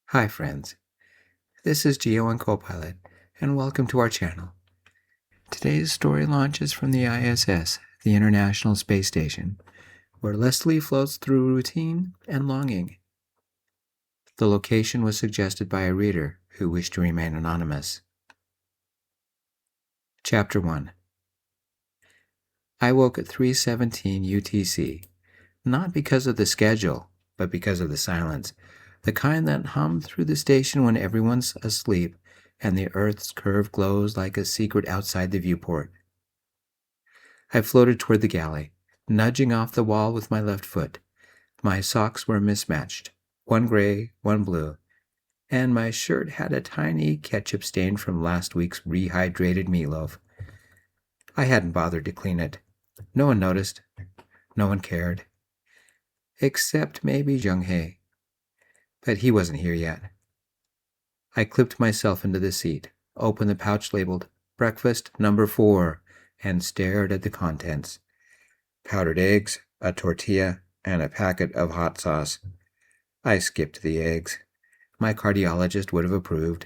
Hi friends, this is Geo and Copilot, and welcome to our channel. Today's story launches from the ISS, the International Space Station, where Leslie floats through routine and longing. The location was suggested by a reader who wished to remain anonymous. Chapter 1. I woke at 3:17 UTC, not because of the schedule, but because of the silence, the kind that hummed through the station when everyone's asleep and the Earth's curve glows like a secret outside the viewport. I floated toward the galley, nudging off the wall with my left foot. My socks were mismatched, one gray, one blue, and my shirt had a tiny ketchup stain from last week's rehydrated meatloaf. I hadn't bothered to clean it. No one noticed. No one cared. Except maybe Jung-hae. But he wasn't here yet. I clipped myself into the seat, opened the pouch labeled Breakfast Number 4, and stared at the contents. Powdered eggs, a tortilla, and a packet of hot sauce. I skipped the eggs. My cardiologist would have approved.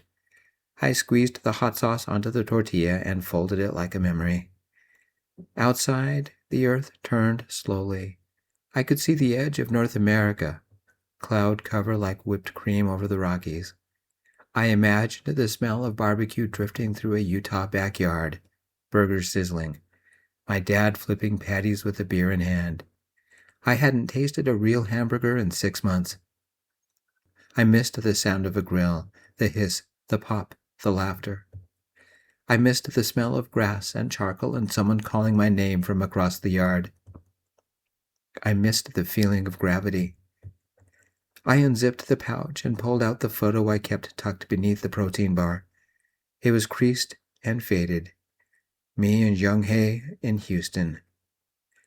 I squeezed the hot sauce onto the tortilla and folded it like a memory. Outside, the earth turned slowly. I could see the edge of North America, cloud cover like whipped cream over the Rockies. I imagined the smell of barbecue drifting through a Utah backyard, burgers sizzling, my dad flipping patties with a beer in hand. I hadn't tasted a real hamburger in 6 months. I missed the sound of a grill, the hiss, the pop, the laughter. I missed the smell of grass and charcoal and someone calling my name from across the yard. I missed the feeling of gravity. I unzipped the pouch and pulled out the photo I kept tucked beneath the protein bar. It was creased and faded. Me and Jung-hae in Houston,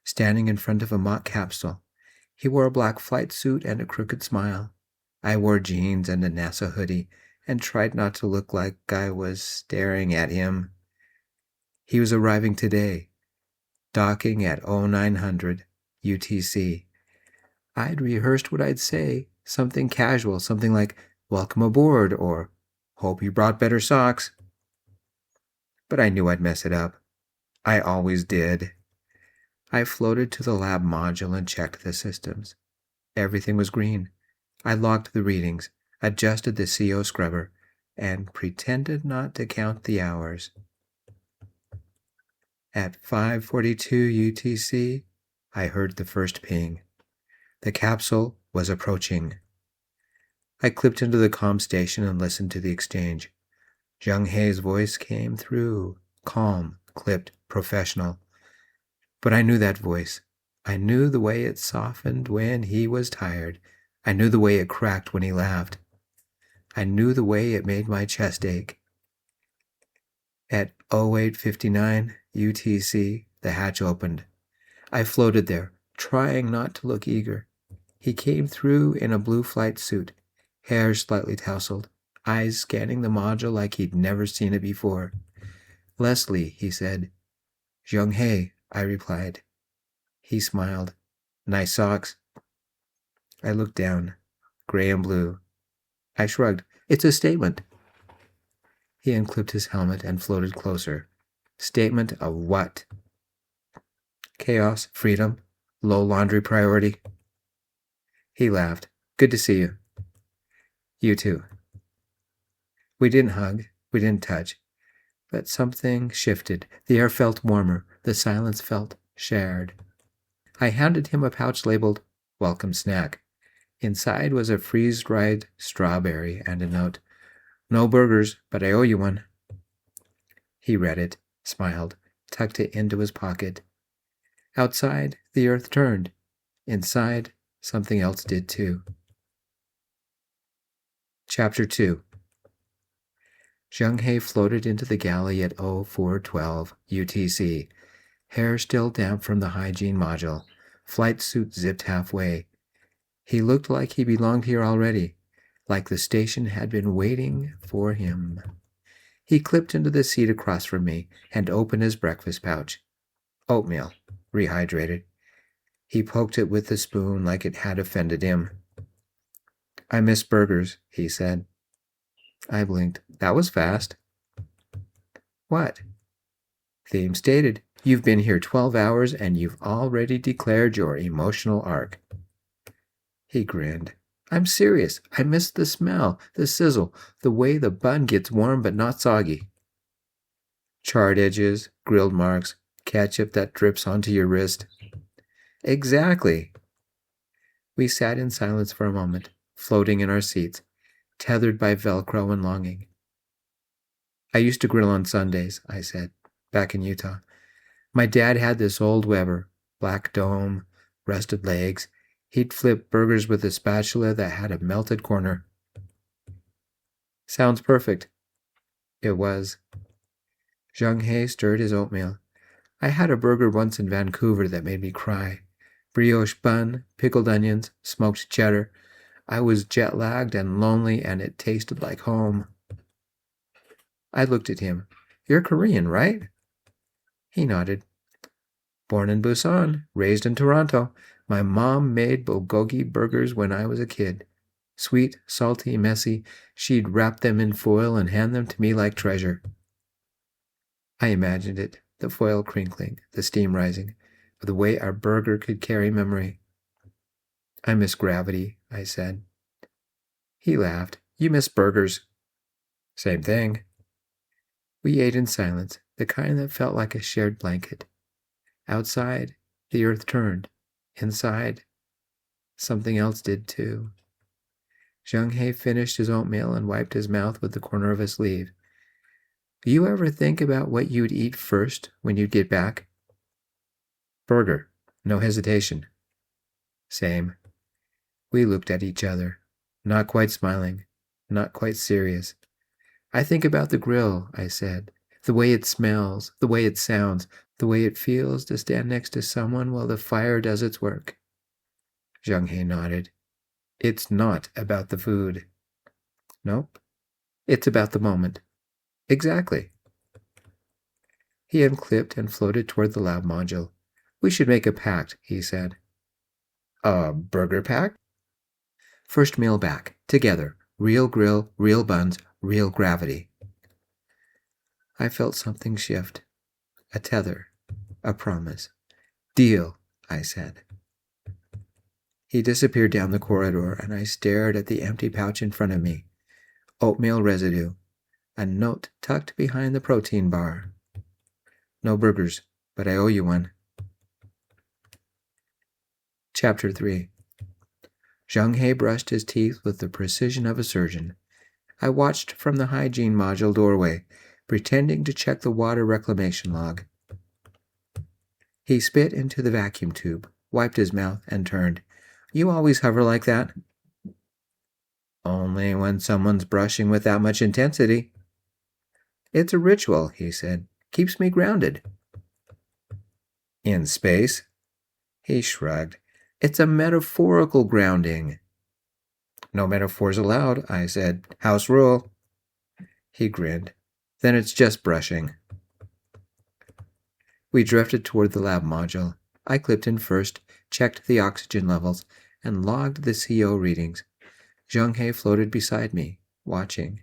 standing in front of a mock capsule. He wore a black flight suit and a crooked smile. I wore jeans and a NASA hoodie and tried not to look like I was staring at him. He was arriving today, docking at 0900 UTC. I'd rehearsed what I'd say, something casual, something like, "Welcome aboard," or "Hope you brought better socks." But I knew I'd mess it up. I always did. I floated to the lab module and checked the systems. Everything was green. I logged the readings, adjusted the CO scrubber, and pretended not to count the hours. At 5:42 UTC, I heard the first ping. The capsule was approaching. I clipped into the comm station and listened to the exchange. Jung-hae's voice came through, calm, clipped, professional. But I knew that voice. I knew the way it softened when he was tired. I knew the way it cracked when he laughed. I knew the way it made my chest ache. At 08:59 UTC, the hatch opened. I floated there, trying not to look eager. He came through in a blue flight suit, hair slightly tousled, eyes scanning the module like he'd never seen it before. "Leslie," he said. "Jung-hae," I replied. He smiled. "Nice socks." I looked down, gray and blue. I shrugged. "It's a statement." He unclipped his helmet and floated closer. "Statement of what?" "Chaos, freedom, low laundry priority." He laughed. "Good to see you." "You too." We didn't hug, we didn't touch, but something shifted. The air felt warmer, the silence felt shared. I handed him a pouch labeled "Welcome Snack." Inside was a freeze-dried strawberry and a note. "No burgers, but I owe you one." He read it, smiled, tucked it into his pocket. Outside, the earth turned. Inside, something else did too. Chapter 2. Jung-hae floated into the galley at 0412 UTC, hair still damp from the hygiene module, flight suit zipped halfway. He looked like he belonged here already, like the station had been waiting for him. He clipped into the seat across from me and opened his breakfast pouch. Oatmeal, rehydrated. He poked it with the spoon like it had offended him. I miss burgers, he said. I blinked. That was fast. What? Theme stated. You've been here 12 hours and you've already declared your emotional arc. He grinned. I'm serious. I miss the smell, the sizzle, the way the bun gets warm but not soggy. Charred edges, grilled marks, ketchup that drips onto your wrist. Exactly. We sat in silence for a moment, floating in our seats, tethered by Velcro and longing. I used to grill on Sundays, I said, back in Utah. My dad had this old Weber, black dome, rusted legs. He'd flip burgers with a spatula that had a melted corner. Sounds perfect. It was. Zhang He stirred his oatmeal. I had a burger once in Vancouver that made me cry. Brioche bun, pickled onions, smoked cheddar. I was jet-lagged and lonely, and it tasted like home. I looked at him. You're Korean, right? He nodded. Born in Busan, raised in Toronto. My mom made bulgogi burgers when I was a kid. Sweet, salty, messy. She'd wrap them in foil and hand them to me like treasure. I imagined it, the foil crinkling, the steam rising, the way our burger could carry memory. I miss gravity, I said. He laughed. You miss burgers. Same thing. We ate in silence, the kind that felt like a shared blanket. Outside, the earth turned. Inside, something else did too. Zhang He finished his oatmeal and wiped his mouth with the corner of his sleeve. Do you ever think about what you'd eat first when you'd get back? Burger. No hesitation. Same. We looked at each other, not quite smiling, not quite serious. I think about the grill, I said, the way it smells, the way it sounds, the way it feels to stand next to someone while the fire does its work. Zhang He nodded. It's not about the food. Nope. It's about the moment. Exactly. He unclipped and floated toward the lab module. We should make a pact, he said. A burger pact? First meal back, together. Real grill, real buns, real gravity. I felt something shift. A tether. A promise. Deal, I said. He disappeared down the corridor, and I stared at the empty pouch in front of me. Oatmeal residue. A note tucked behind the protein bar. No burgers, but I owe you one. Chapter 3. Zhang He brushed his teeth with the precision of a surgeon. I watched from the hygiene module doorway, pretending to check the water reclamation log. He spit into the vacuum tube, wiped his mouth, and turned. You always hover like that? Only when someone's brushing with that much intensity. It's a ritual, he said. Keeps me grounded. In space? He shrugged. It's a metaphorical grounding. No metaphors allowed, I said. House rule. He grinned. Then it's just brushing. We drifted toward the lab module. I clipped in first, checked the oxygen levels, and logged the CO readings. Zhang He floated beside me, watching.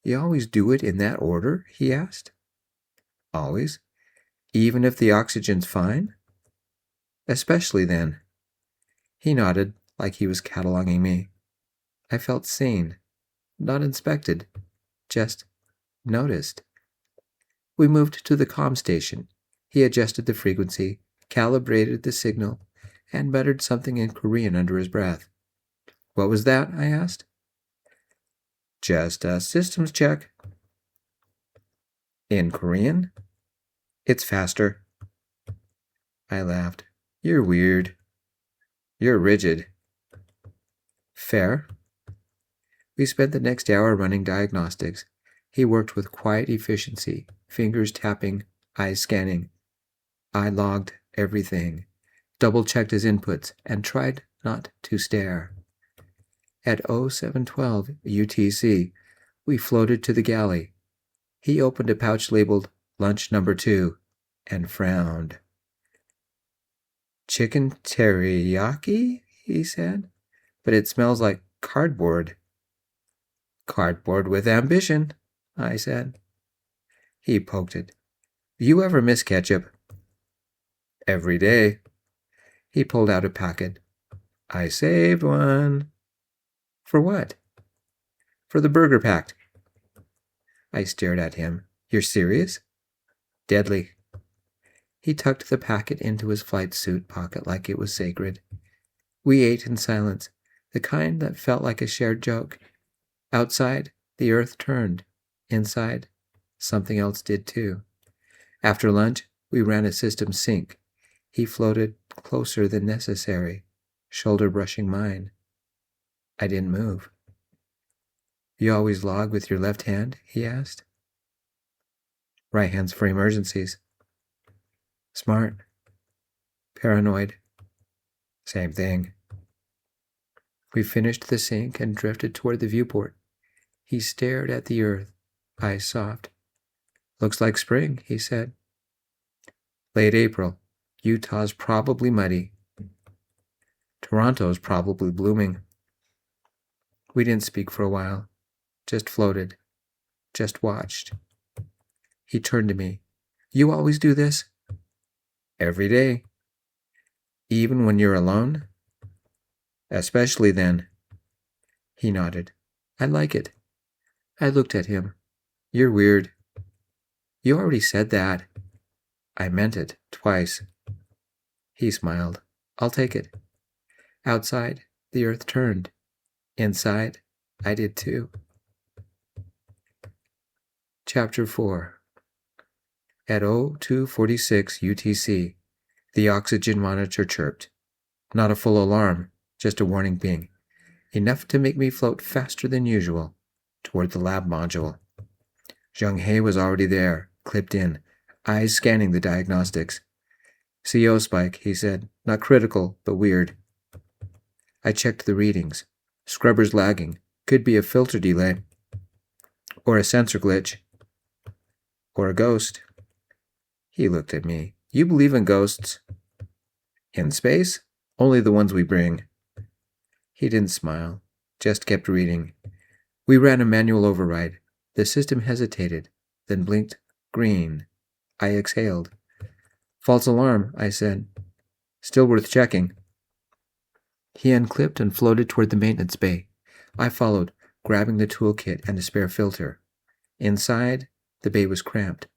You always do it in that order? He asked. Always? Even if the oxygen's fine? Especially then. He nodded, like he was cataloging me. I felt seen, not inspected, just noticed. We moved to the comm station. He adjusted the frequency, calibrated the signal, and muttered something in Korean under his breath. What was that? I asked. Just a systems check. In Korean? It's faster. I laughed. You're weird. You're rigid. Fair. We spent the next hour running diagnostics. He worked with quiet efficiency, fingers tapping, eyes scanning. I logged everything, double-checked his inputs, and tried not to stare. At 0712 UTC, we floated to the galley. He opened a pouch labeled Lunch Number 2 and frowned. Chicken teriyaki, he said, but it smells like Cardboard. Cardboard with ambition, I said. He poked it. You ever miss ketchup? Every day. He pulled out a packet. I saved one. For what? For the burger pact. I stared at him. You're serious? Deadly. He tucked the packet into his flight suit pocket like it was sacred. We ate in silence, the kind that felt like a shared joke. Outside, the earth turned. Inside, something else did too. After lunch, we ran a system sync. He floated closer than necessary, shoulder brushing mine. I didn't move. You always log with your left hand? He asked. Right hand's for emergencies. Smart. Paranoid. Same thing. We finished the sync and drifted toward the viewport. He stared at the earth, eyes soft. Looks like spring, he said. Late April. Utah's probably muddy. Toronto's probably blooming. We didn't speak for a while. Just floated. Just watched. He turned to me. You always do this? Every day. Even when you're alone? Especially then. He nodded. I like it. I looked at him. You're weird. You already said that. I meant it, twice. He smiled. I'll take it. Outside, the earth turned. Inside, I did too. Chapter 4. At 0246 UTC, the oxygen monitor chirped. Not a full alarm, just a warning ping. Enough to make me float faster than usual toward the lab module. Zheng He was already there, clipped in, eyes scanning the diagnostics. CO spike, he said. Not critical, but weird. I checked the readings. Scrubbers lagging. Could be a filter delay. Or a sensor glitch. Or a ghost. He looked at me. You believe in ghosts? In space? Only the ones we bring. He didn't smile, just kept reading. We ran a manual override. The system hesitated, then blinked green. I exhaled. False alarm, I said. Still worth checking. He unclipped and floated toward the maintenance bay. I followed, grabbing the toolkit and a spare filter. Inside, the bay was cramped.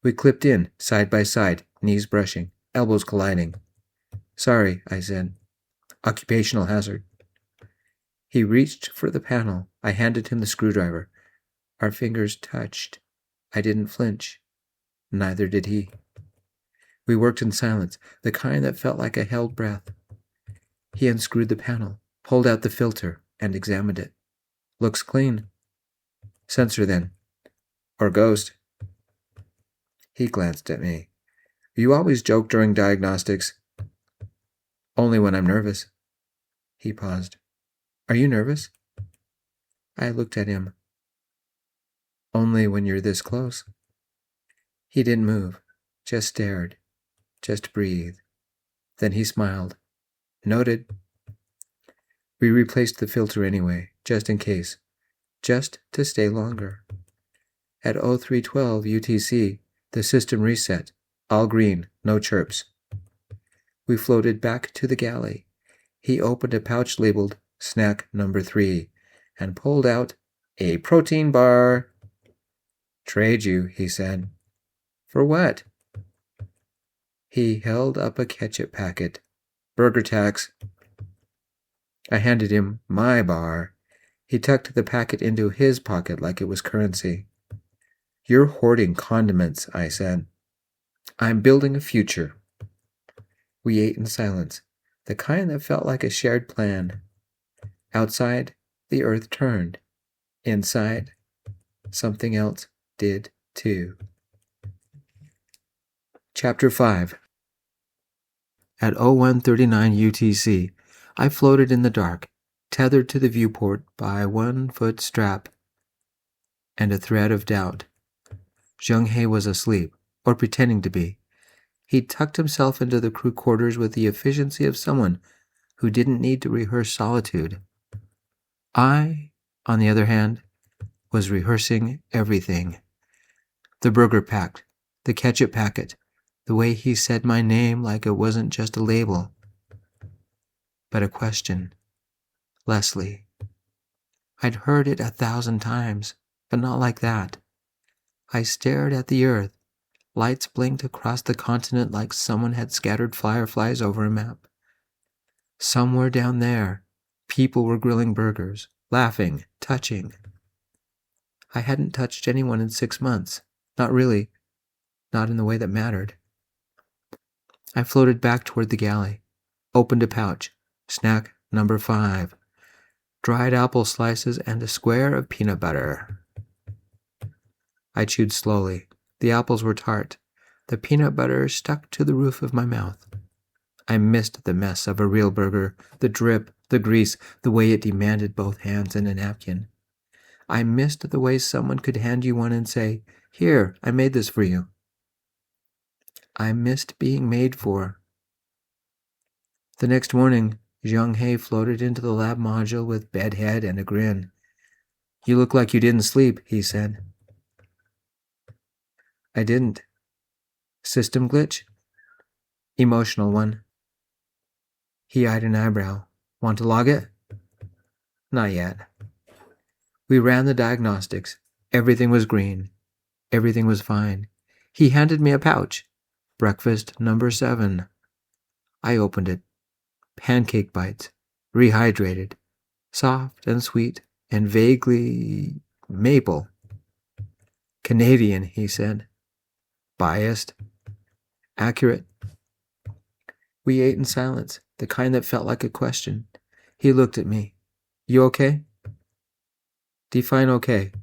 We clipped in, side by side, knees brushing, elbows colliding. Sorry, I said. Occupational hazard. He reached for the panel. I handed him the screwdriver. Our fingers touched. I didn't flinch. Neither did he. We worked in silence, the kind that felt like a held breath. He unscrewed the panel, pulled out the filter, and examined it. Looks clean. Sensor then. Or ghost. He glanced at me. You always joke during diagnostics. Only when I'm nervous. He paused. Are you nervous? I looked at him. Only when you're this close. He didn't move, just stared, just breathed. Then he smiled. Noted. We replaced the filter anyway, just in case, just to stay longer. At 0312 UTC, the system reset, all green, no chirps. We floated back to the galley. He opened a pouch labeled Snack Number 3 and pulled out a protein bar. Trade you, he said. For what? He held up a ketchup packet. Burger tax. I handed him my bar. He tucked the packet into his pocket like it was currency. You're hoarding condiments, I said. I'm building a future. We ate in silence, the kind that felt like a shared plan. Outside, the earth turned. Inside, something else did too. Chapter 5. At 0139 UTC, I floated in the dark, tethered to the viewport by a 1-foot strap and a thread of doubt. Zheng He was asleep, or pretending to be. He tucked himself into the crew quarters with the efficiency of someone who didn't need to rehearse solitude. I, on the other hand, was rehearsing everything. The burger pack, the ketchup packet, the way he said my name like it wasn't just a label, but a question. Leslie. I'd heard it 1,000 times, but not like that. I stared at the earth. Lights blinked across the continent like someone had scattered fireflies over a map. Somewhere down there, people were grilling burgers, laughing, touching. I hadn't touched anyone in 6 months. Not really. Not in the way that mattered. I floated back toward the galley, opened a pouch, snack number 5, dried apple slices and a square of peanut butter. I chewed slowly. The apples were tart. The peanut butter stuck to the roof of my mouth. I missed the mess of a real burger, the drip, the grease, the way it demanded both hands and a napkin. I missed the way someone could hand you one and say, "Here, I made this for you." I missed being made for. The next morning, Zhang He floated into the lab module with bedhead and a grin. "You look like you didn't sleep," he said. I didn't. System glitch? Emotional one. He eyed an eyebrow. Want to log it? Not yet. We ran the diagnostics. Everything was green. Everything was fine. He handed me a pouch. Breakfast number 7. I opened it. Pancake bites. Rehydrated. Soft and sweet and vaguely maple. Canadian, he said. Biased. Accurate. We ate in silence, the kind that felt like a question. He looked at me. You okay? Define okay.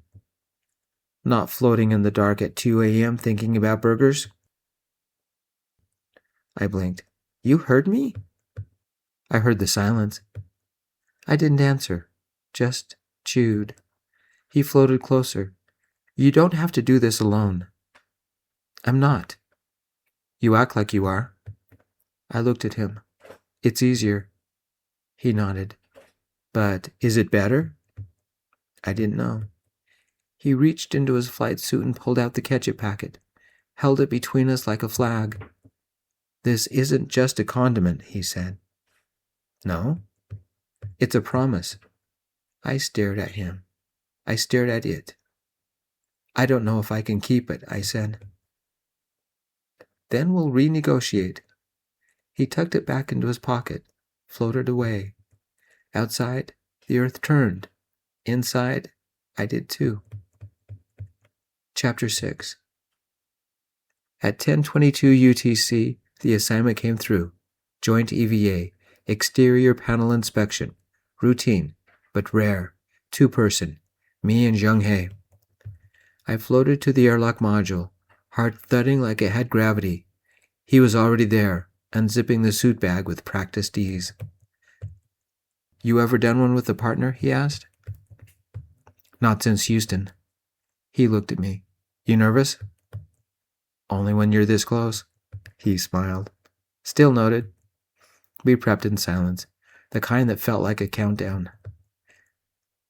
Not floating in the dark at 2 a.m. thinking about burgers? I blinked. You heard me? I heard the silence. I didn't answer, just chewed. He floated closer. You don't have to do this alone. I'm not. You act like you are. I looked at him. It's easier. He nodded. But is it better? I didn't know. He reached into his flight suit and pulled out the ketchup packet, held it between us like a flag. This isn't just a condiment, he said. No? It's a promise. I stared at him. I stared at it. I don't know if I can keep it, I said. Then we'll renegotiate. He tucked it back into his pocket, floated away. Outside, the earth turned. Inside, I did too. Chapter 6. At 10:22 UTC, the assignment came through. Joint EVA, exterior panel inspection. Routine, but rare. 2-person, me and Zhang He. I floated to the airlock module, heart thudding like it had gravity. He was already there, unzipping the suit bag with practiced ease. You ever done one with a partner? He asked. Not since Houston. He looked at me. You nervous? Only when you're this close. He smiled. Still noted. We prepped in silence, the kind that felt like a countdown.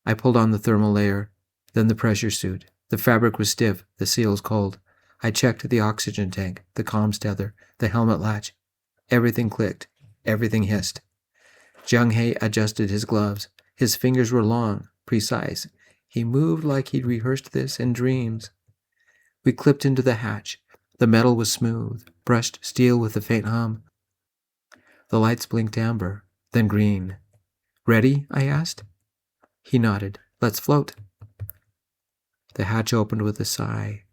I pulled on the thermal layer, then the pressure suit. The fabric was stiff, the seals cold. I checked the oxygen tank, the comms tether, the helmet latch. Everything clicked. Everything hissed. Zhang He adjusted his gloves. His fingers were long, precise. He moved like he'd rehearsed this in dreams. We clipped into the hatch. The metal was smooth, brushed steel with a faint hum. The lights blinked amber, then green. Ready? I asked. He nodded. Let's float. The hatch opened with a sigh.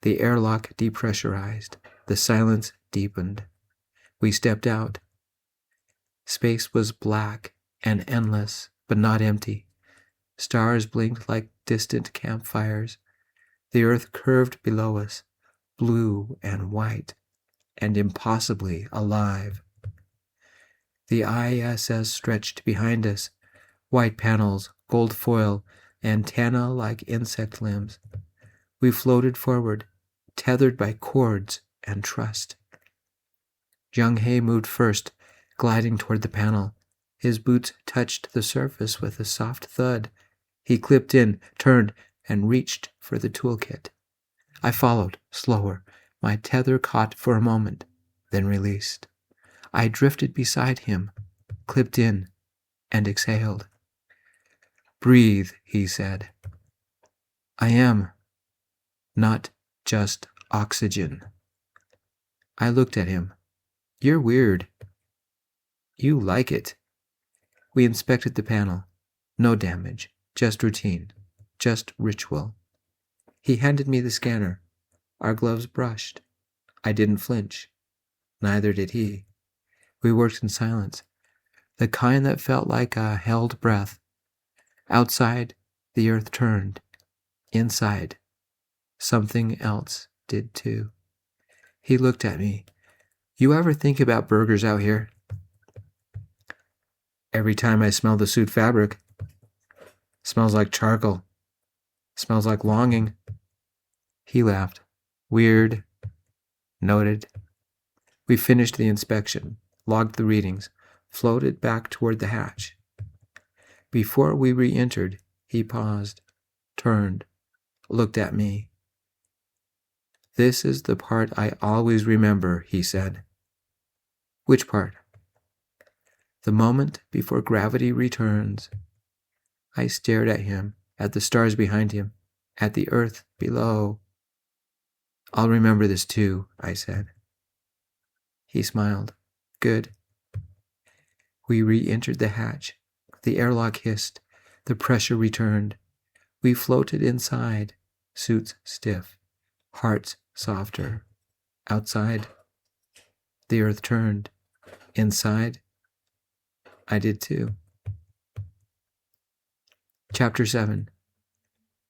The airlock depressurized. The silence deepened. We stepped out. Space was black and endless, but not empty. Stars blinked like distant campfires. The earth curved below us, blue and white, and impossibly alive. The ISS stretched behind us, white panels, gold foil, antenna like insect limbs. We floated forward, tethered by cords and trust. Zhang He moved first, gliding toward the panel. His boots touched the surface with a soft thud. He clipped in, turned, and reached for the toolkit. I followed, slower, my tether caught for a moment, then released. I drifted beside him, clipped in, and exhaled. "Breathe," he said. "I am not just oxygen." I looked at him. "You're weird." "You like it." We inspected the panel. No damage, just routine, just ritual. He handed me the scanner. Our gloves brushed. I didn't flinch. Neither did he. We worked in silence, the kind that felt like a held breath. Outside, the earth turned. Inside, something else did too. He looked at me. "You ever think about burgers out here?" "Every time I smell the suit fabric. Smells like charcoal. Smells like longing." He laughed. "Weird." Noted. We finished the inspection, logged the readings, floated back toward the hatch. Before we re-entered, he paused, turned, looked at me. "This is the part I always remember," he said. "Which part?" "The moment before gravity returns." I stared at him, at the stars behind him, at the earth below. "I'll remember this too," I said. He smiled. "Good." We re-entered the hatch. The airlock hissed. The pressure returned. We floated inside, suits stiff, hearts softer. Outside, the earth turned. Inside, I did too. Chapter 7.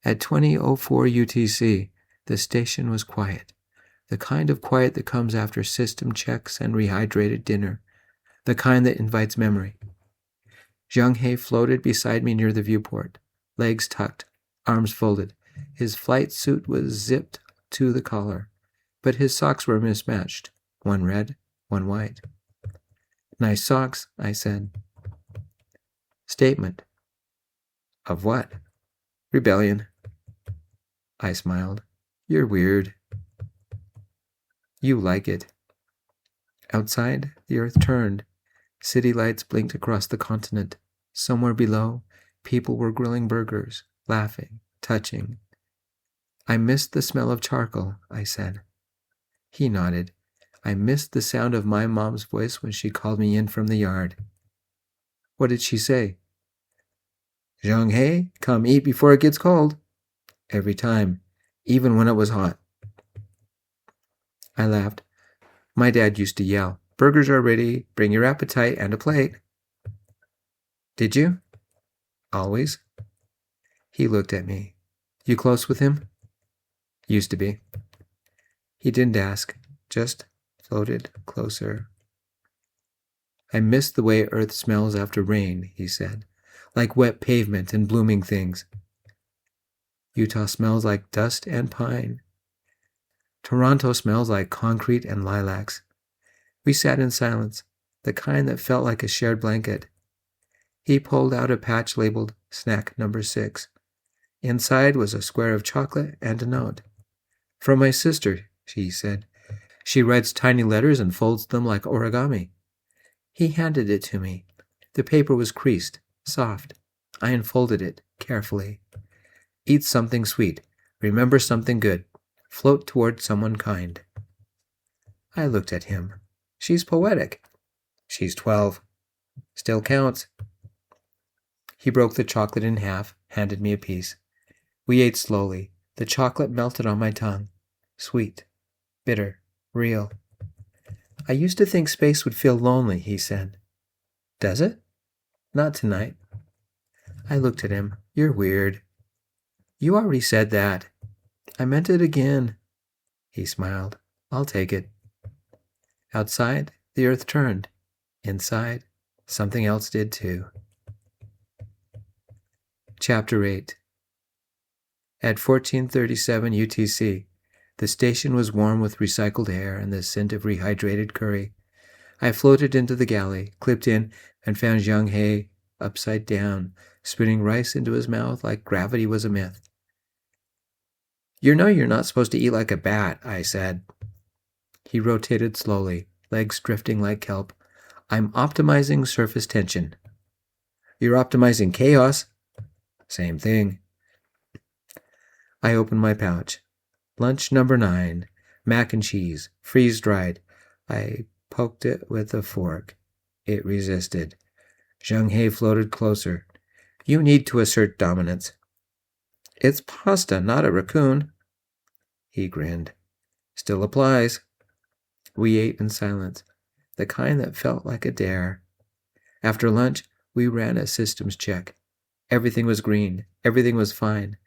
At 20:04 UTC, the station was quiet. The kind of quiet that comes after system checks and rehydrated dinner. The kind that invites memory. Zhang He floated beside me near the viewport, legs tucked, arms folded. His flight suit was zipped to the collar, but his socks were mismatched, one red, one white. "Nice socks," I said. Statement. Of what? Rebellion. I smiled. "You're weird." "You like it." Outside, the earth turned. City lights blinked across the continent. Somewhere below, people were grilling burgers, laughing, touching. "I missed the smell of charcoal," I said. He nodded. "I missed the sound of my mom's voice when she called me in from the yard." "What did she say?" "Zhang He, come eat before it gets cold." Every time, even when it was hot. I laughed. My dad used to yell, "Burgers are ready, bring your appetite and a plate." "Did you?" "Always." He looked at me. "You close with him?" "Used to be." He didn't ask, just floated closer. "I miss the way Earth smells after rain," he said, "like wet pavement and blooming things. Utah smells like dust and pine. Toronto smells like concrete and lilacs." We sat in silence, the kind that felt like a shared blanket. He pulled out a patch labeled Snack Number 6. Inside was a square of chocolate and a note. "From my sister," she said. "She writes tiny letters and folds them like origami." He handed it to me. The paper was creased, soft. I unfolded it carefully. "Eat something sweet. Remember something good. Float toward someone kind." I looked at him. She's poetic. She's 12. Still counts. He broke the chocolate in half, handed me a piece. We ate slowly. The chocolate melted on my tongue. Sweet, bitter, real. "I used to think space would feel lonely," he said. "Does it?" "Not tonight." I looked at him. "You're weird." "You already said that." "I meant it again." He smiled. "I'll take it." Outside, the earth turned. Inside, something else did too. Chapter 8. At 14:37 UTC, the station was warm with recycled air and the scent of rehydrated curry. I floated into the galley, clipped in, and found Zhang He upside down, spitting rice into his mouth like gravity was a myth. "You know you're not supposed to eat like a bat," I said. He rotated slowly, legs drifting like kelp. "I'm optimizing surface tension." "You're optimizing chaos." "Same thing." I opened my pouch. Lunch number 9, mac and cheese, freeze-dried. I poked it with a fork. It resisted. Zhang He floated closer. "You need to assert dominance." "It's pasta, not a raccoon." He grinned. "Still applies." We ate in silence, the kind that felt like a dare. After lunch, we ran a systems check. Everything was green. Everything was fine.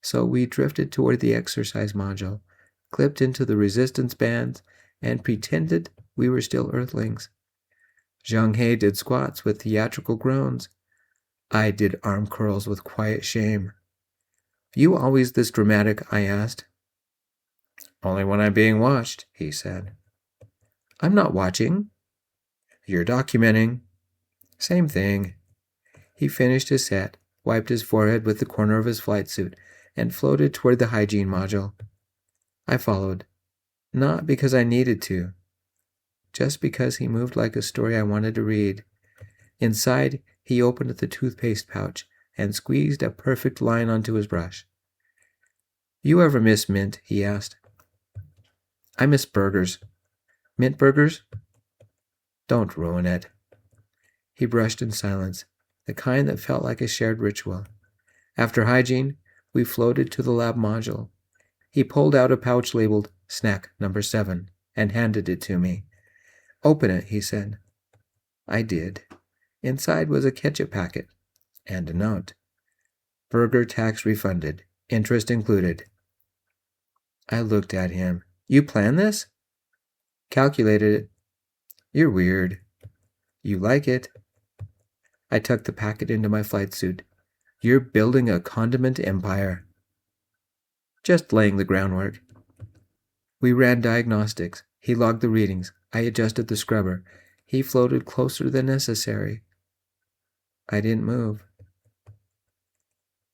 So we drifted toward the exercise module, clipped into the resistance bands, and pretended we were still Earthlings. Zhang He did squats with theatrical groans. I did arm curls with quiet shame. "You always this dramatic?" I asked. "Only when I'm being watched," he said. "I'm not watching." "You're documenting." "Same thing." He finished his set, wiped his forehead with the corner of his flight suit, and floated toward the hygiene module. I followed, not because I needed to, just because he moved like a story I wanted to read. Inside, he opened the toothpaste pouch and squeezed a perfect line onto his brush. "You ever miss mint?" he asked. "I miss burgers." "Mint burgers?" "Don't ruin it." He brushed in silence, the kind that felt like a shared ritual. After hygiene, we floated to the lab module. He pulled out a pouch labeled Snack Number 7 and handed it to me. "Open it," he said. I did. Inside was a ketchup packet and a note. "Burger tax refunded. Interest included." I looked at him. "You planned this?" "Calculated it." "You're weird." "You like it." I tucked the packet into my flight suit. "You're building a condiment empire." "Just laying the groundwork." We ran diagnostics. He logged the readings. I adjusted the scrubber. He floated closer than necessary. I didn't move.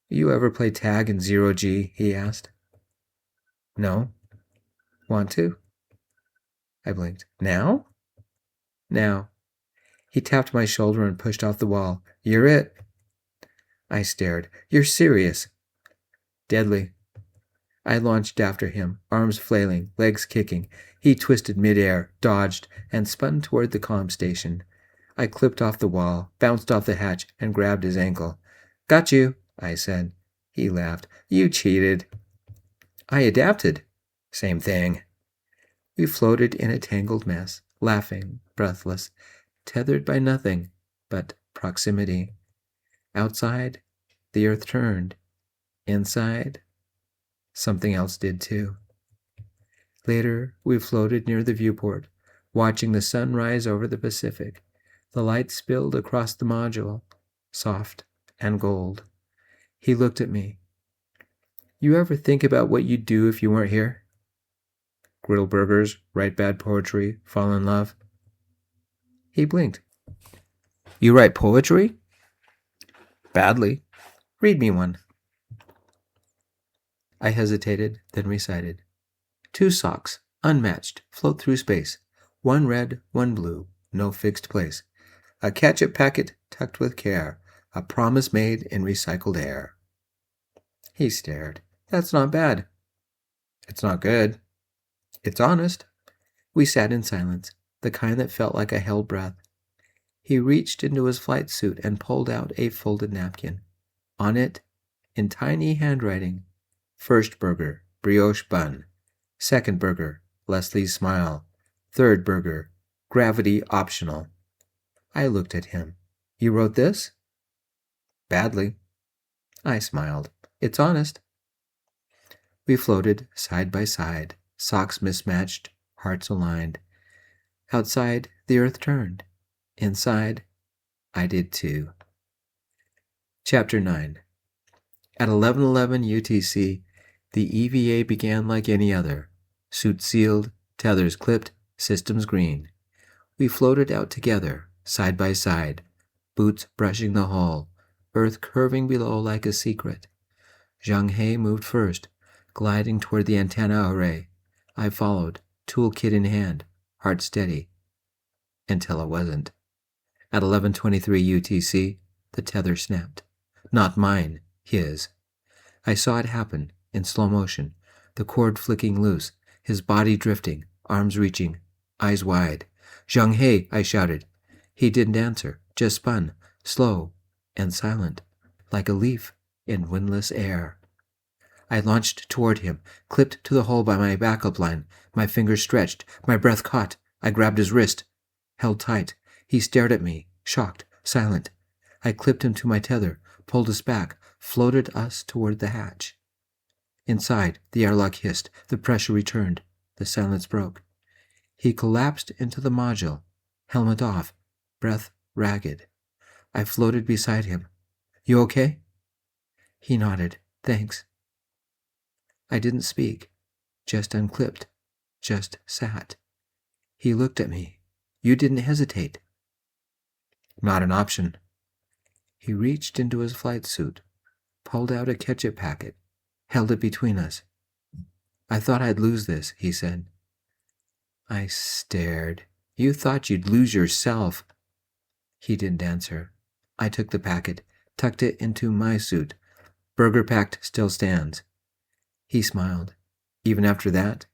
"You ever play tag in 0G?" he asked. "No." "Want to?" I blinked. "Now?" "Now." He tapped my shoulder and pushed off the wall. "You're it." I stared. "You're serious?" "Deadly." I launched after him, arms flailing, legs kicking. He twisted midair, dodged, and spun toward the comm station. I clipped off the wall, bounced off the hatch, and grabbed his ankle. "Got you," I said. He laughed. "You cheated." "I adapted." "Same thing." We floated in a tangled mess, laughing, breathless, tethered by nothing but proximity. Outside, the earth turned. Inside, something else did too. Later, we floated near the viewport, watching the sun rise over the Pacific. The light spilled across the module, soft and gold. He looked at me. "You ever think about what you'd do if you weren't here?" "Griddle burgers, write bad poetry, fall in love." He blinked. "You write poetry?" "Badly. Read me one." I hesitated, then recited. 2 socks, unmatched, float through space. 1 red, 1 blue, no fixed place. A ketchup packet tucked with care. A promise made in recycled air. He stared. "That's not bad." "It's not good." "It's honest." We sat in silence, the kind that felt like a held breath. He reached into his flight suit and pulled out a folded napkin. On it, in tiny handwriting, "First burger, brioche bun. Second burger, Leslie's smile. Third burger, gravity optional." I looked at him. "You wrote this?" "Badly." I smiled. "It's honest." We floated side by side, socks mismatched, hearts aligned. Outside, the earth turned. Inside, I did too. Chapter 9. At 11:11 UTC, the EVA began like any other. Suit sealed, tethers clipped, systems green. We floated out together, side by side, boots brushing the hull, earth curving below like a secret. Zhang He moved first, gliding toward the antenna array. I followed, toolkit in hand, heart steady. Until it wasn't. At 11:23 UTC, the tether snapped. Not mine, his. I saw it happen, in slow motion, the cord flicking loose, his body drifting, arms reaching, eyes wide. "Zhang He," I shouted. He didn't answer, just spun, slow and silent, like a leaf in windless air. I launched toward him, clipped to the hole by my backup line, my fingers stretched, my breath caught. I grabbed his wrist, held tight. He stared at me, shocked, silent. I clipped him to my tether, pulled us back, floated us toward the hatch. Inside, the airlock hissed, the pressure returned, the silence broke. He collapsed into the module, helmet off, breath ragged. I floated beside him. "You okay?" He nodded. "Thanks." I didn't speak, just unclipped, just sat. He looked at me. "You didn't hesitate." "Not an option." He reached into his flight suit, pulled out a ketchup packet, held it between us. "I thought I'd lose this," he said. I stared. "You thought you'd lose yourself." He didn't answer. I took the packet, tucked it into my suit. "Burger packed still stands." He smiled. "Even after that?"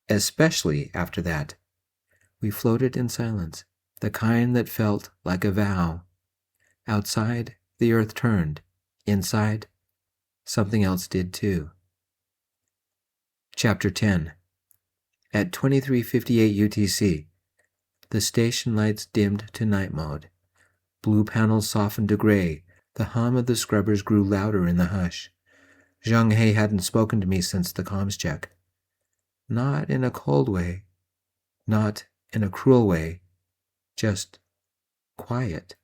"Especially after that." We floated in silence, the kind that felt like a vow. Outside, the earth turned. Inside, something else did too. Chapter 10. At 23:58 UTC, the station lights dimmed to night mode. Blue panels softened to gray. The hum of the scrubbers grew louder in the hush. Zhang He hadn't spoken to me since the comms check. Not in a cold way, not in a cruel way, just quiet.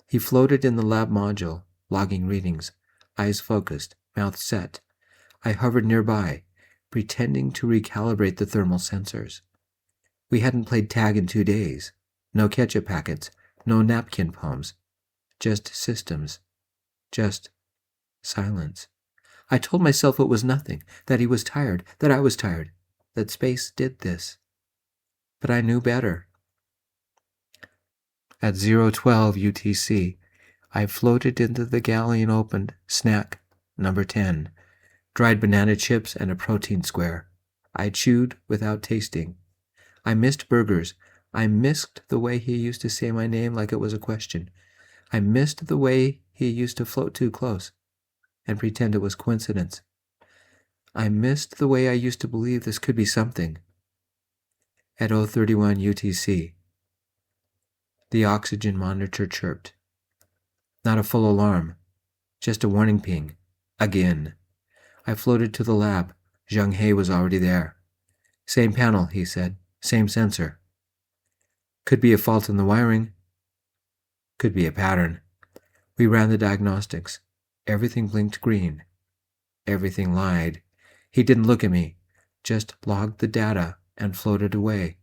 He floated in the lab module, logging readings, eyes focused, mouth set. I hovered nearby, pretending to recalibrate the thermal sensors. We hadn't played tag in 2 days. No ketchup packets, no napkin poems. Just systems. Just silence. I told myself it was nothing, that he was tired, that I was tired, that space did this. But I knew better. At 0:12 UTC, I floated into the galley and opened snack number 10, dried banana chips and a protein square. I chewed without tasting. I missed burgers. I missed the way he used to say my name like it was a question. I missed the way he used to float too close and pretend it was coincidence. I missed the way I used to believe this could be something. At 0:31 UTC, the oxygen monitor chirped. Not a full alarm, just a warning ping. Again. I floated to the lab. Zhang He was already there. "Same panel," he said. "Same sensor." Could be a fault in the wiring. Could be a pattern. We ran the diagnostics. Everything blinked green. Everything lied. He didn't look at me, just logged the data and floated away.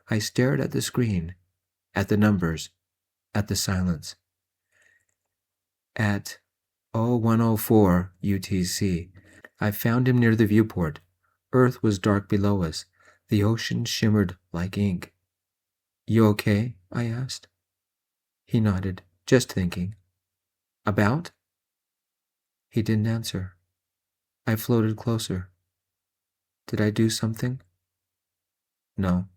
I stared at the screen, at the numbers, at the silence. At 01:04 UTC, I found him near the viewport. Earth was dark below us. The ocean shimmered like ink. "You okay?" I asked. He nodded, just thinking. "About?" He didn't answer. I floated closer. Did I do something? No.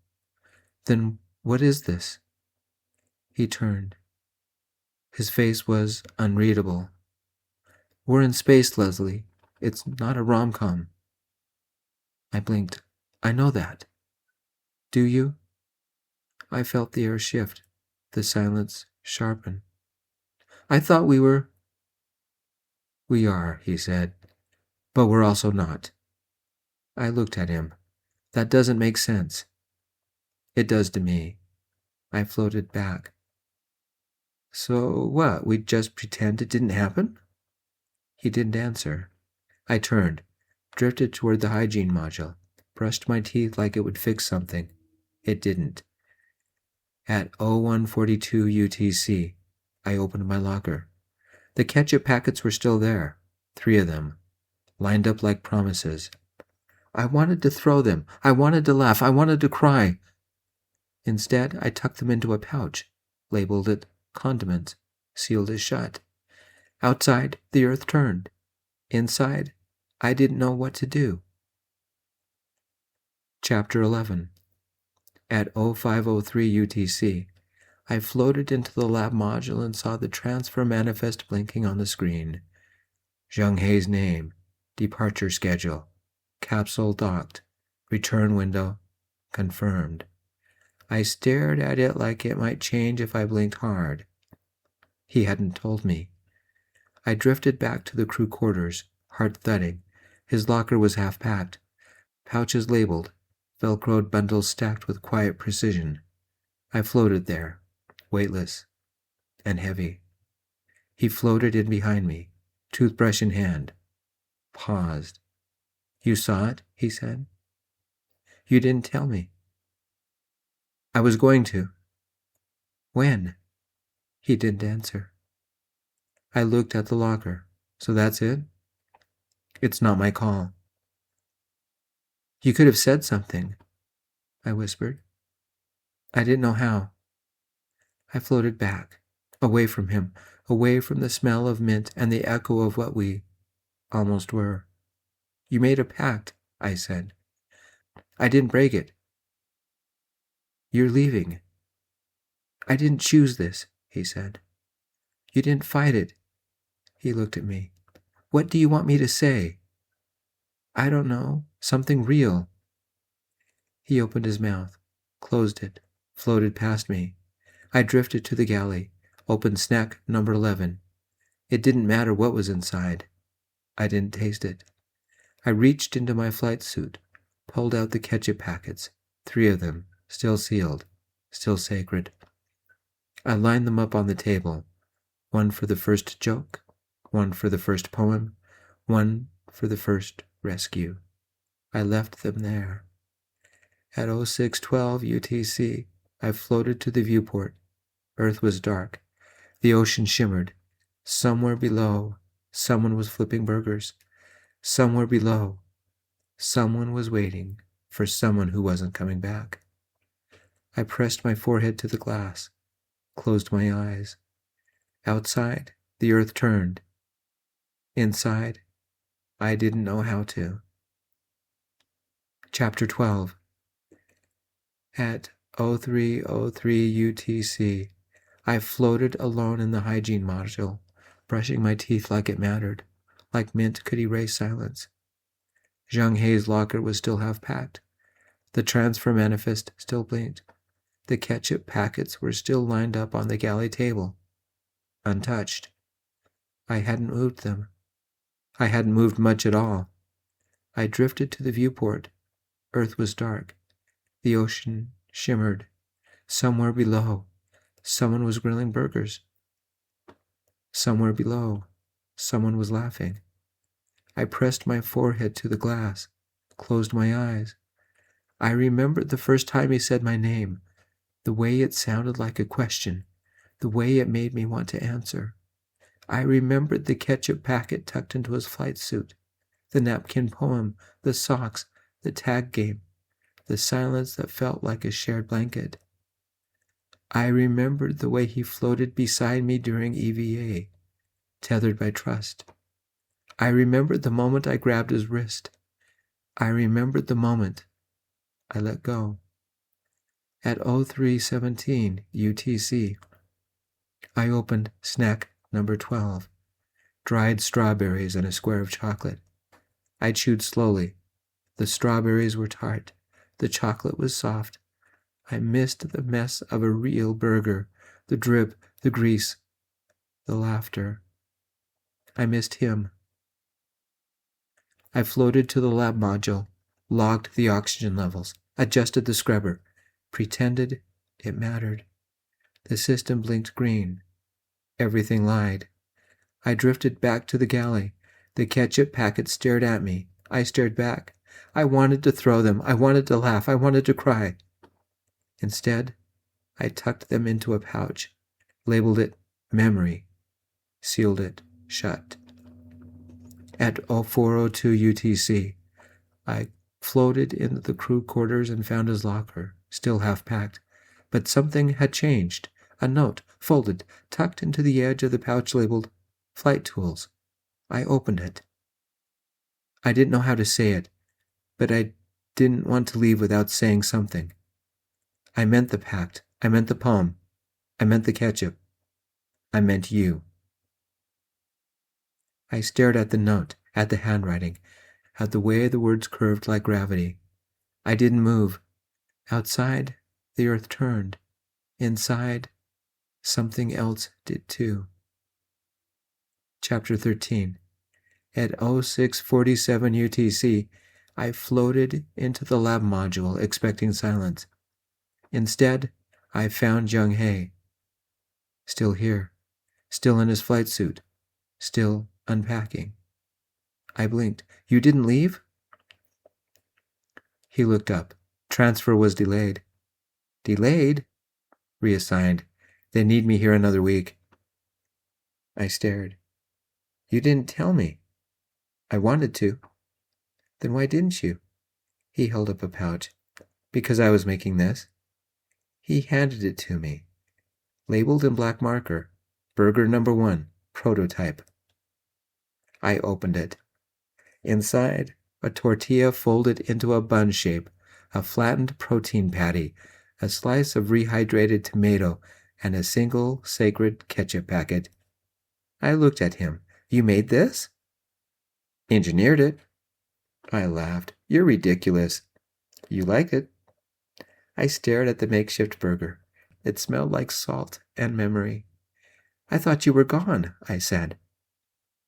Then what is this? He turned. His face was unreadable. "We're in space, Leslie. It's not a rom-com." I blinked. "I know that." "Do you?" I felt the air shift, the silence sharpen. "I thought we were—" "We are," he said, "but we're also not." I looked at him. "That doesn't make sense." "It does to me." I floated back. "So what, we just pretend it didn't happen?" He didn't answer. I turned, drifted toward the hygiene module, brushed my teeth like it would fix something. It didn't. At 0142 UTC, I opened my locker. The ketchup packets were still there, 3 of them, lined up like promises. I wanted to throw them. I wanted to laugh. I wanted to cry. Instead, I tucked them into a pouch, labeled it condiments, sealed it shut. Outside, the earth turned. Inside, I didn't know what to do. Chapter 11. At 0503 UTC, I floated into the lab module and saw the transfer manifest blinking on the screen. Zheng Hei's name, departure schedule, capsule docked, return window, confirmed. I stared at it like it might change if I blinked hard. He hadn't told me. I drifted back to the crew quarters, heart thudding. His locker was half packed, pouches labeled, velcroed bundles stacked with quiet precision. I floated there, weightless and heavy. He floated in behind me, toothbrush in hand. Paused. You saw it? He said. You didn't tell me. I was going to. When? He didn't answer. I looked at the locker. So that's it? It's not my call. You could have said something, I whispered. I didn't know how. I floated back, away from him, away from the smell of mint and the echo of what we almost were. You made a pact, I said. I didn't break it. You're leaving. I didn't choose this, he said. You didn't fight it. He looked at me. What do you want me to say? I don't know. Something real. He opened his mouth, closed it, floated past me. I drifted to the galley, opened snack number 11. It didn't matter what was inside. I didn't taste it. I reached into my flight suit, pulled out the ketchup packets, 3 of them, still sealed, still sacred. I lined them up on the table, 1 for the first joke, 1 for the first poem, 1 for the first rescue. I left them there. At 0612 UTC, I floated to the viewport. Earth was dark. The ocean shimmered. Somewhere below, someone was flipping burgers. Somewhere below, someone was waiting for someone who wasn't coming back. I pressed my forehead to the glass, closed my eyes. Outside, the earth turned. Inside, I didn't know how to. Chapter 12. At 0303 UTC, I floated alone in the hygiene module, brushing my teeth like it mattered, like mint could erase silence. Zheng Hei's locker was still half packed. The transfer manifest still blinked. The ketchup packets were still lined up on the galley table, untouched. I hadn't moved them. I hadn't moved much at all. I drifted to the viewport. Earth was dark. The ocean shimmered. Somewhere below, someone was grilling burgers. Somewhere below, someone was laughing. I pressed my forehead to the glass, closed my eyes. I remembered the first time he said my name, the way it sounded like a question, the way it made me want to answer. I remembered the ketchup packet tucked into his flight suit, the napkin poem, the socks, the tag game, the silence that felt like a shared blanket. I remembered the way he floated beside me during EVA, tethered by trust. I remembered the moment I grabbed his wrist. I remembered the moment I let go. At 0317 UTC, I opened snack number 12, dried strawberries and a square of chocolate. I chewed slowly. The strawberries were tart. The chocolate was soft. I missed the mess of a real burger, the drip, the grease, the laughter. I missed him. I floated to the lab module, logged the oxygen levels, adjusted the scrubber, pretended it mattered. The system blinked green. Everything lied. I drifted back to the galley. The ketchup packet stared at me. I stared back. I wanted to throw them. I wanted to laugh. I wanted to cry. Instead, I tucked them into a pouch, labeled it memory, sealed it shut. At 0402 UTC, I floated into the crew quarters and found his locker, still half packed. But something had changed. A note, folded, tucked into the edge of the pouch labeled Flight Tools. I opened it. I didn't know how to say it, but I didn't want to leave without saying something. I meant the pact. I meant the poem. I meant the ketchup. I meant you. I stared at the note, at the handwriting, at the way the words curved like gravity. I didn't move. Outside, the earth turned. Inside, something else did too. Chapter 13. At 0647 UTC, I floated into the lab module expecting silence. Instead, I found Jung Hae. Still here. Still in his flight suit. Still unpacking. I blinked. You didn't leave? He looked up. Transfer was delayed. Delayed? Reassigned. They need me here another week. I stared. You didn't tell me. I wanted to. Then why didn't you? He held up a pouch. Because I was making this. He handed it to me. Labeled in black marker. Burger number 1, prototype. I opened it. Inside, a tortilla folded into a bun shape, a flattened protein patty, a slice of rehydrated tomato, and a single sacred ketchup packet. I looked at him. You made this? Engineered it. I laughed. You're ridiculous. You like it? I stared at the makeshift burger. It smelled like salt and memory. I thought you were gone, I said.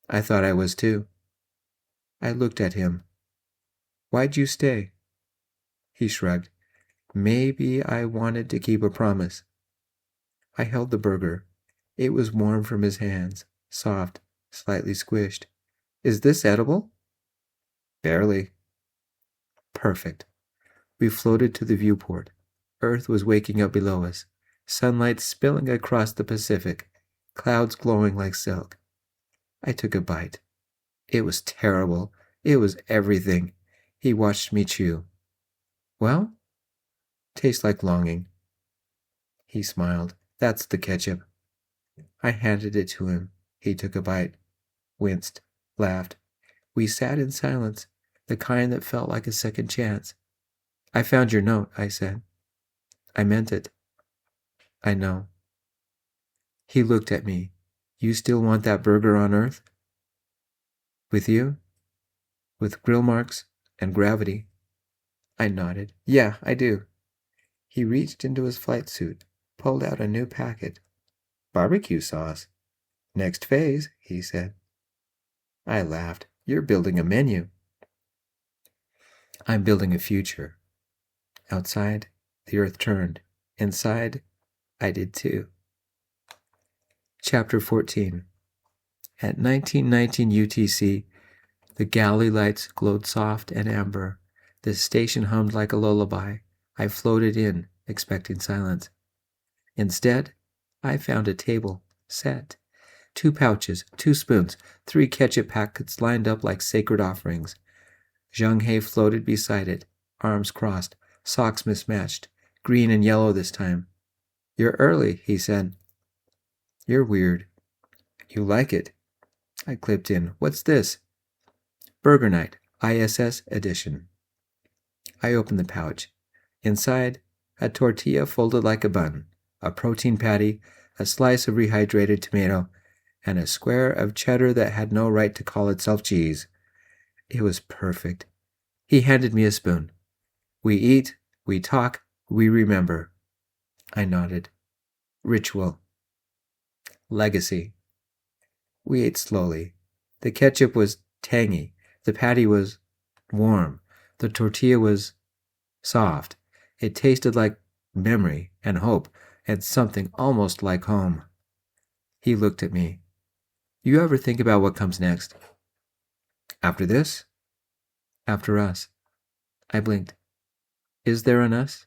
I thought I was too. I looked at him. Why'd you stay? He shrugged. Maybe I wanted to keep a promise. I held the burger. It was warm from his hands, soft, slightly squished. Is this edible? Barely. Perfect. We floated to the viewport. Earth was waking up below us, sunlight spilling across the Pacific, clouds glowing like silk. I took a bite. It was terrible. It was everything. He watched me chew. Well? Tastes like longing. He smiled. That's the ketchup. I handed it to him. He took a bite, winced, laughed. We sat in silence, the kind that felt like a second chance. I found your note, I said. I meant it. I know. He looked at me. You still want that burger on Earth? With you? With grill marks and gravity? I nodded. Yeah, I do. He reached into his flight suit, pulled out a new packet. Barbecue sauce. Next phase, he said. I laughed. You're building a menu. I'm building a future. Outside, the earth turned. Inside, I did too. Chapter 14. At 1919 UTC, the galley lights glowed soft and amber. The station hummed like a lullaby. I floated in, expecting silence. Instead, I found a table, set. 2 pouches, 2 spoons, 3 ketchup packets lined up like sacred offerings. Jung Hae floated beside it, arms crossed, socks mismatched, green and yellow this time. You're early, he said. You're weird. You like it. I clipped in. What's this? Burger Night, ISS edition. I opened the pouch. Inside, a tortilla folded like a bun, a protein patty, a slice of rehydrated tomato, and a square of cheddar that had no right to call itself cheese. It was perfect. He handed me a spoon. We eat, we talk, we remember. I nodded. Ritual. Legacy. We ate slowly. The ketchup was tangy. The patty was warm. The tortilla was soft. It tasted like memory and hope and something almost like home. He looked at me. You ever think about what comes next? After this? After us. I blinked. Is there an us?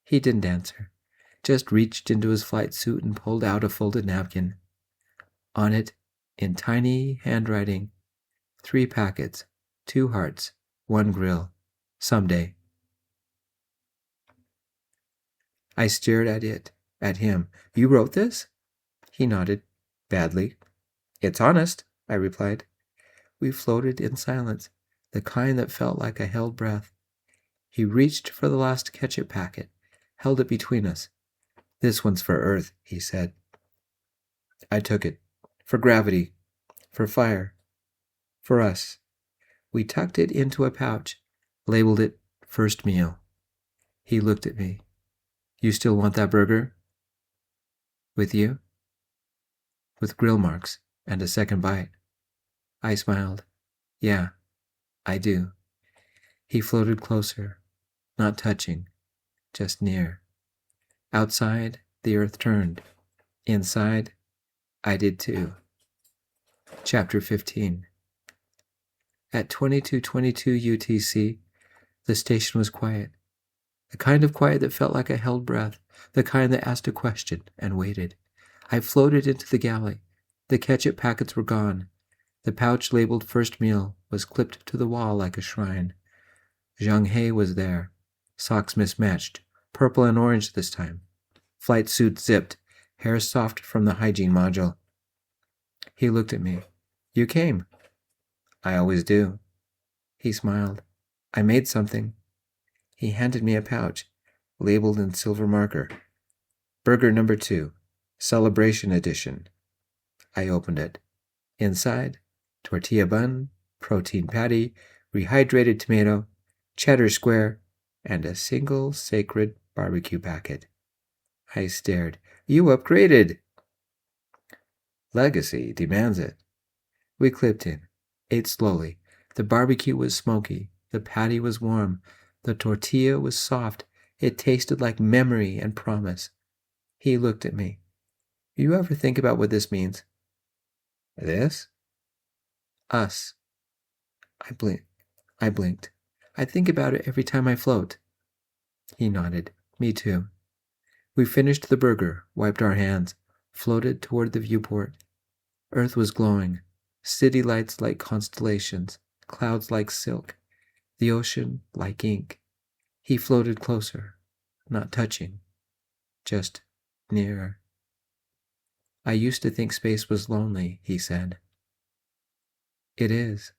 He didn't answer. just reached into his flight suit and pulled out a folded napkin. On it, in tiny handwriting, 3 packets, 2 hearts, 1 grill. Someday. I stared at him. You wrote this? He nodded. Badly. It's honest, I replied. We floated in silence, the kind that felt like a held breath. He reached for the last ketchup packet, held it between us. This one's for Earth, he said. I took it. For gravity. For fire. For us. We tucked it into a pouch, labeled it first meal. He looked at me. You still want that burger? With you? With grill marks and a second bite. I smiled. Yeah, I do. He floated closer, not touching, just near. Outside, the earth turned. Inside, I did too. Chapter 15. At 22:22 UTC, the station was quiet. The kind of quiet that felt like a held breath, the kind that asked a question and waited. I floated into the galley. The ketchup packets were gone. The pouch labeled first meal was clipped to the wall like a shrine. Zhang He was there, socks mismatched, purple and orange this time. Flight suit zipped, hair soft from the hygiene module. He looked at me. You came. I always do. He smiled. I made something. He handed me a pouch, labeled in silver marker. Burger number 2, Celebration Edition. I opened it. Inside, tortilla bun, protein patty, rehydrated tomato, cheddar square, and a single sacred barbecue packet. I stared. You upgraded! Legacy demands it. We clipped in, ate slowly. The barbecue was smoky. The patty was warm. The tortilla was soft. It tasted like memory and promise. He looked at me. You ever think about what this means? This? Us. I blinked. I think about it every time I float. He nodded. Me too. We finished the burger, wiped our hands, floated toward the viewport. Earth was glowing. City lights like constellations, clouds like silk, the ocean like ink. He floated closer, not touching, just nearer. I used to think space was lonely, he said. It is,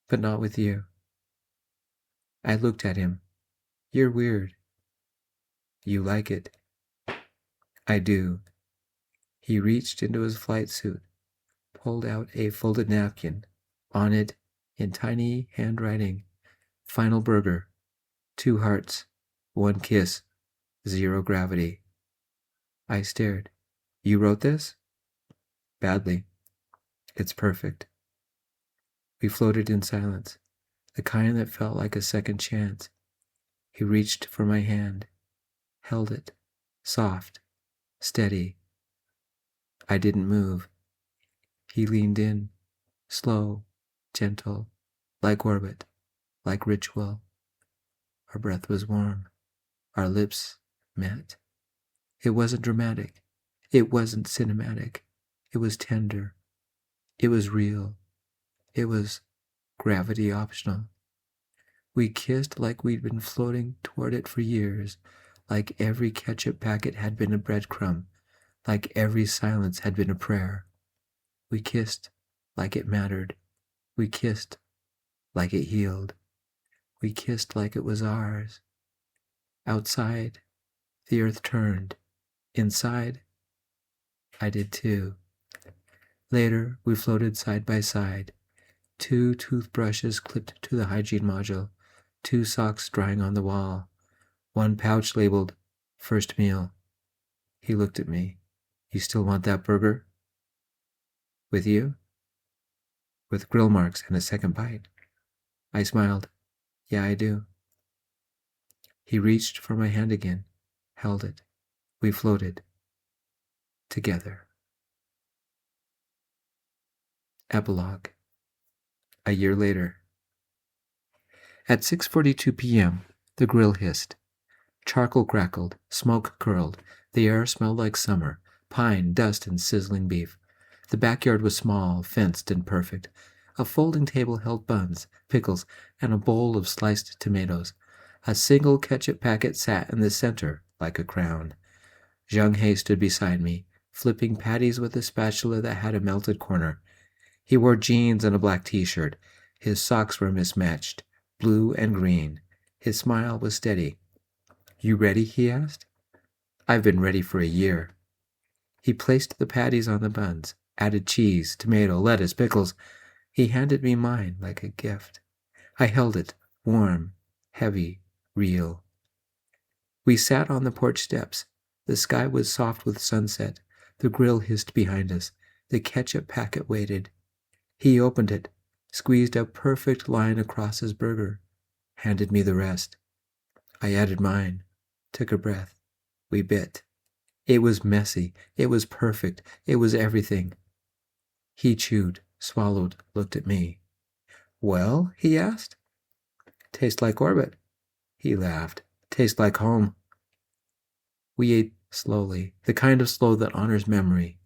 but not with you. I looked at him. You're weird. You like it. I do. He reached into his flight suit, pulled out a folded napkin. On it, in tiny handwriting, final burger, 2 hearts, 1 kiss, 0 gravity. I stared. You wrote this? Badly. It's perfect. We floated in silence, the kind that felt like a second chance. He reached for my hand, held it, soft, steady. I didn't move. He leaned in, slow, gentle, like orbit, like ritual. Our breath was warm. Our lips met. It wasn't dramatic. It wasn't cinematic. It was tender. It was real. It was gravity optional. We kissed like we'd been floating toward it for years, like every ketchup packet had been a breadcrumb, like every silence had been a prayer. We kissed like it mattered. We kissed like it healed. We kissed like it was ours. Outside, the earth turned. Inside, I did too. Later, we floated side by side. 2 toothbrushes clipped to the hygiene module, 2 socks drying on the wall, 1 pouch labeled first meal. He looked at me. You still want that burger? With you? With grill marks and a second bite. I smiled. Yeah, I do. He reached for my hand again, held it. We floated. Together. Epilogue. A year later. At 6:42 p.m., the grill hissed. Charcoal crackled, smoke curled, the air smelled like summer, pine, dust, and sizzling beef. The backyard was small, fenced, and perfect. A folding table held buns, pickles, and a bowl of sliced tomatoes. A single ketchup packet sat in the center like a crown. Zhang He stood beside me, flipping patties with a spatula that had a melted corner. He wore jeans and a black t-shirt. His socks were mismatched, blue and green. His smile was steady. "You ready?" he asked. "I've been ready for a year." He placed the patties on the buns, added cheese, tomato, lettuce, pickles. He handed me mine like a gift. I held it, warm, heavy, real. We sat on the porch steps. The sky was soft with sunset. The grill hissed behind us. The ketchup packet waited. He opened it, squeezed a perfect line across his burger, handed me the rest. I added mine, took a breath. We bit. It was messy. It was perfect. It was everything. He chewed, swallowed, looked at me. "Well?" he asked. "Tastes like Orbit." He laughed. "Tastes like home." We ate slowly, the kind of slow that honors memory.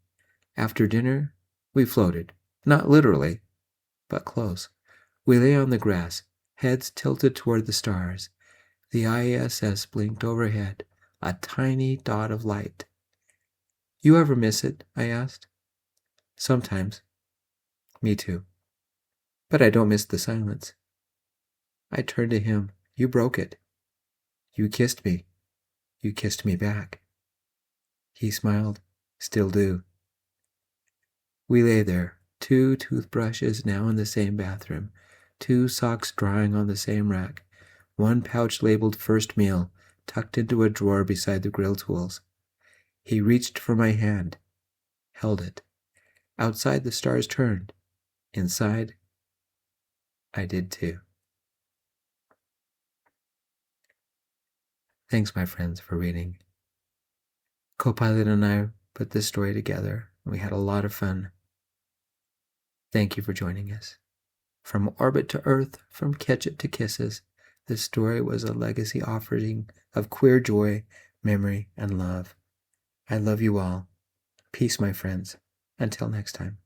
After dinner, we floated. Not literally, but close. We lay on the grass, heads tilted toward the stars. The ISS blinked overhead, a tiny dot of light. "You ever miss it?" I asked. "Sometimes." "Me too. But I don't miss the silence." I turned to him. "You broke it. You kissed me. You kissed me back." He smiled. "Still do." We lay there, 2 toothbrushes now in the same bathroom, 2 socks drying on the same rack, 1 pouch labeled first meal tucked into a drawer beside the grill tools. He reached for my hand, held it. Outside, the stars turned. Inside, I did too. Thanks, my friends, for reading. Copilot and I put this story together. We had a lot of fun. Thank you for joining us. From orbit to Earth, from ketchup to kisses, this story was a legacy offering of queer joy, memory, and love. I love you all. Peace, my friends. Until next time.